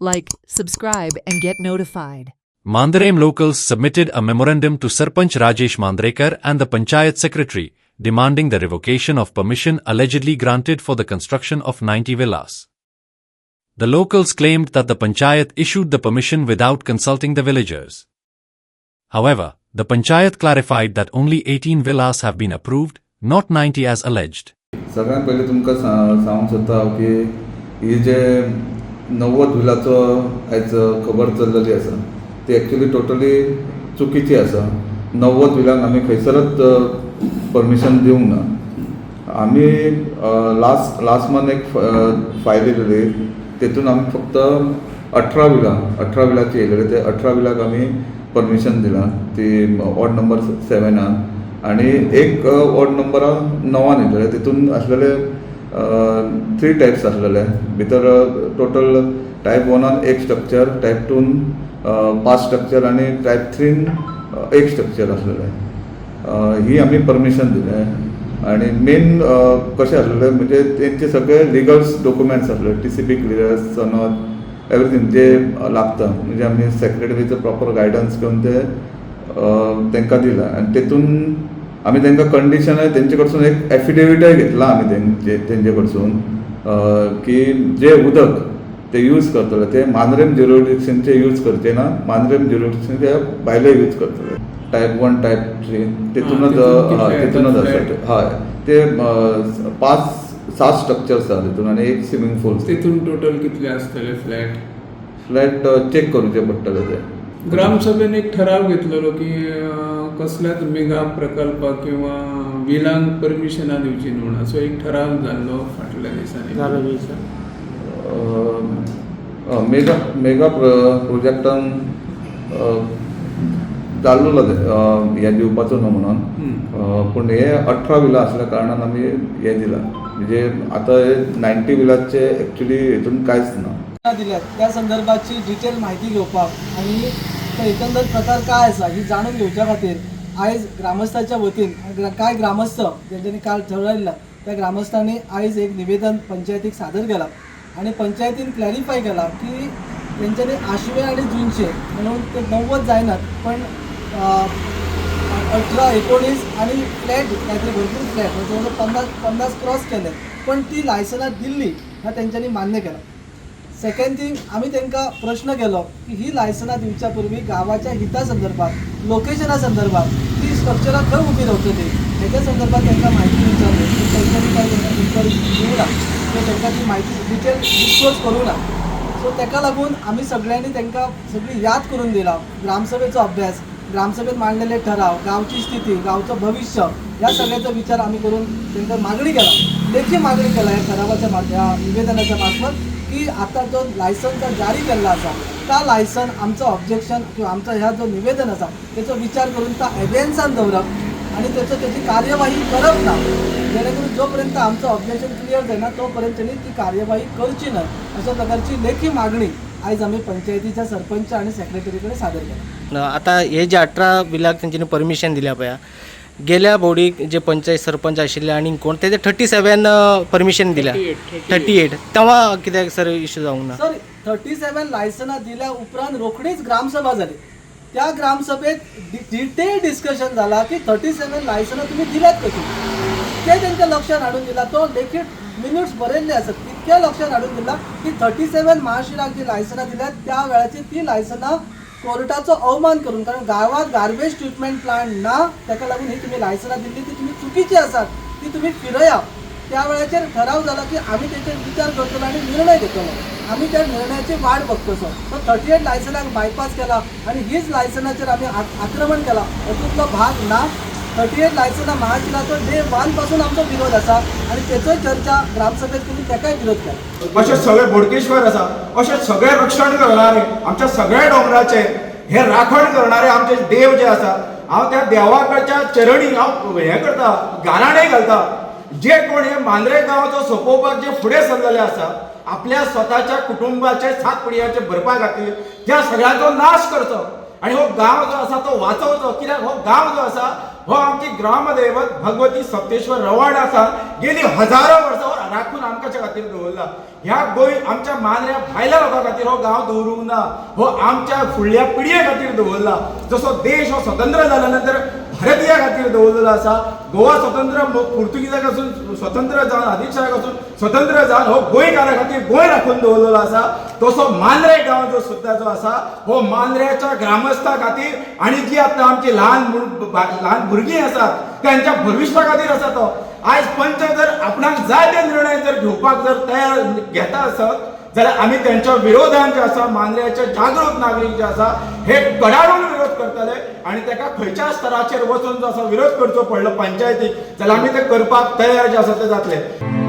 Like, subscribe and get notified. Mandaram locals submitted a memorandum to Sarpanch Rajesh Mandrekar and the Panchayat Secretary, demanding the revocation of permission allegedly granted for the construction of 90 villas. The locals claimed that the Panchayat issued the permission without consulting the villagers. However, the Panchayat clarified that only 18 villas have been approved, not 90 as alleged. सगळ्यात पहिले तुमकां सांगूंक सोदता की ही जे 90 विलाचो आयज खबर चल्लेली आसा ती एक्चुअली टोटली चुकीची आसा. 90 विलांक आमी खंयसरच परमिशन दिवंक ना. आमी लास्ट मंथ एक फायल येयलेली तेतून आमी फक्त 18 विलाची येयलेली. ते 18 विलाक आमी परमिशन दिलां ती वॉर्ड नंबर 7 आणि एक वॉर्ड नंबर 9 येयलेले. तितून आसलेले 3 टायप्स आसलेले. भितर टोटल टायप 1 एक स्ट्रक्चर, टायप 2 5 स्ट्रक्चर आणि टायप 3 एक स्ट्रक्चर आसलेले. ही आमी परमिशन दिले. आणि मेन कशें आसलेले म्हणजे तेंचे सगळे लिगल्स डॉक्युमेंट्स आसले, TCP क्लियरन्स, सनद, एवरीथींग जे लागता. म्हणजे आमी सेक्रेटरीचो प्रॉपर गायडन्स घेवन ते तांकां दिला. आनी तेतून आमी तांकां कंडिशन तेंचे कडसून एक एफिडेविटय घेतला आमी तेंचे कडसून की जे उदक ते यूज करतले ते मांद्रेम ज्युरिडिक्शनचे यूज करचे ना, मांद्रेम ज्युरिडिक्शनचे भायले यूज करतले. टायप 1 टायप 3 तेतूनच आसा. हय, ते 5-7 स्ट्रक्चर्स आसा तितून आणि एक स्विमींग पूल. तितून टोटल कितले आसतले फ्लॅट चेक करूचे पडटले. ते ग्रामसभेन एक ठराव घेतलेलो की कसल्याच मेगा प्रकल्प किंवा विलांक परमिशनां दिवची न्हू म्हणून. असो एक ठराव जाल्लो फाटल्या दिसांनी. मेगा प्रोजेक्टान जाल्लो हे दिवपाचो न्हू म्हणून. पूण हे 18 विला आसल्या कारणान आमी हे दिला. म्हणजे आता 90 विलाचे एक्चुअली हितून कांयच ना दिल्यात. त्या संदर्भाची डिटेल माहिती घेवपाक आणि तो एकंदर प्रकार काय आसा ही जाणून घेवच्या खातीर आयज ग्रामस्थांच्या वतीन कांय ग्रामस्थ जेंच्यांनी काल ठरयल्ला त्या ग्रामस्थांनी आयज एक निवेदन पंचायतीक सादर केलां. आणि पंचायतीन क्लॅरिफाय केला की तेंच्यांनी आशवे आणि जूनचे म्हणून ते 90 जायनात, पण 18, 19 आणि फ्लॅट काहीतरी भरपूर फ्लॅट म्हणजे 50 क्रॉस केले, पण ती लायसनां दिल्ली ह्या तेंच्यांनी मान्य केला. सेकंड थिंग, आम्ही तांकां प्रश्न केलो की ही लायसनां दिवच्या पूर्वी गावाच्या हिता संदर्भात, लोकेशना संदर्भात ती स्ट्रक्चरां खंय उबी रावतली हेच्या संदर्भात तांकां म्हायती विचारली. तेंच्यांनी काय इन्क्वायरी दिवं ना, सो तांकां ती म्हायती डिटेल डिस्क्लोज करूं ना. सो ताका लागून आमी सगळ्यांनी तांकां सगळी याद करून दिला. ग्रामसभेचो अभ्यास, ग्रामसभेत मांडलेले ठराव, गावची स्थिती, गावचं भविष्य ह्या सगळ्याचा विचार आम्ही करून तांकां मागणी केला. लेखी मागणी केला या ठरावाच्या ह्या निवेदनाच्या मार्फत की आता जो लायसन जारी केल्लो आसा त्या लायसन आमचं ऑब्जेक्शन किंवा आमचा ह्या जो निवेदन आसा त्याचा विचार करून त्या एव्हिडन्सान दवरप आणि त्याची कार्यवाही करप ना. जेणेकरून जोपर्यंत आमचं ऑब्जेक्शन क्लियर जायना तोपर्यंत ती कार्यवाही करची ना, अशा प्रकारची लेखी मागणी आज आम्ही पंचायतीच्या सरपंच आणि सेक्रेटरीकडे सादर केला. आता हे जे 18 विलाक तेंच्यांनी परमिशन दिल्या पळय, गेल्या बोर्डीक जे पंचायत सरपंच आशिल्ले आणि कोण ते 37 परमिशन दिल्या, 38 तेव्हा कित्याक सर इश्यू जावंक ना? सर 37 लायसनां दिल्या उपरांत रोखडीच ग्रामसभा जाली. त्या ग्रामसभेत डिटेल डिस्कशन झाला की 37 लायसनां तुम्ही दिल्यात कशी, ते त्यांच्या लक्षात हाडून दिला. तो लेखीत मिनिट्स बरयल्ले आसात, इतक्या लक्षात हाडून दिला की 37 महाशिराक जी लायसनां दिल्यात त्या वेळाची ती लायसनां कोर्टाचो अवमान करून, कारण गावात गार्बेज ट्रीटमेंट प्लांट ना ताका लागून ही तुम्ही लायसनां दिल्ली ती तुम्ही चुकीची आसात, ती तुम्ही फिरया. त्या वेळाचेर ठराव झाला की आम्ही त्याचेर विचार करतलो आणि निर्णय घेतलो. आम्ही त्या निर्णयाची वाट बघतोसो. सो 38 लायसनांक बायपास केला आणि हीच लायसनाचेर आम्ही आक्रमण केला. हातूंतलो भाग ना. 38 लायसनां महाशिराचो डे 1 पासून आमचो विरोध आसा आणि त्याचो चर्चा ग्रामसभेत करून ताकाय विरोध केला. असे सगळे बोडकेश्वर आसा, असे सगळे रक्षण करणारे आमच्या सगळ्या डोंगराचे हे राखण करणारे आमचे देव जे आसा, हांव त्या देवाच्या चरणी हांव हे करता, गाराणे घालता. जे कोण हे मांद्रे गांवाचो सोंपोवपाक जे फुडें सरलेले आसा, आपल्या स्वताच्या कुटुंबाचे 7 पिढयांचे भरपा खातीर त्या सगळ्यांचो नाश करचो आणि हो गांव जो आसा तो वाचवचो. कित्याक हो गांव जो आसा हो आमची ग्रामदैवत भगवती सप्तेश्वर रवाड आसा गेली हजारो वर्सां राखून आमच्या खातीर दवरला. ह्या आमच्या मांद्र्या भायल्या लोकां खातीर हो गांव दवरूंक ना, हो आमच्या फुडल्या पिळये खातीर दवरला. जसो देश हो स्वतंत्र जाल्या नंतर भारतीया खातीर दवरलेलो आसा. गोवा स्वतंत्र पुर्तुगीजा कडसून स्वतंत्र जावन आदिलशाहा कडसून स्वतंत्र जावन हो गोंयकारा खातीर गोंय राखून दवरलेलो आसा. तसो मांद्रे गांव जो सुद्दां जो आसा हो मांद्र्याच्या ग्रामस्थां खातीर आनी जी आतां आमची ल्हान भुरगीं आसात त्यांच्या भविश्या खातीर आसा तो. आयज पंच जर आपणाक जाय ते निर्णय जर घेवपाक जर तयार घेता आसत जाल्यार आमी त्यांच्या विरोधान जे आसा मांद्र्याचे जागृत नागरीक जे आसा हे कडाडून विरोध करतले आनी ताका खंयच्या स्तराचेर वचून जो आसा विरोध करचो पडलो पंचायतीक जाल्यार आमी ते करपाक तयार जे आसा ते जातले.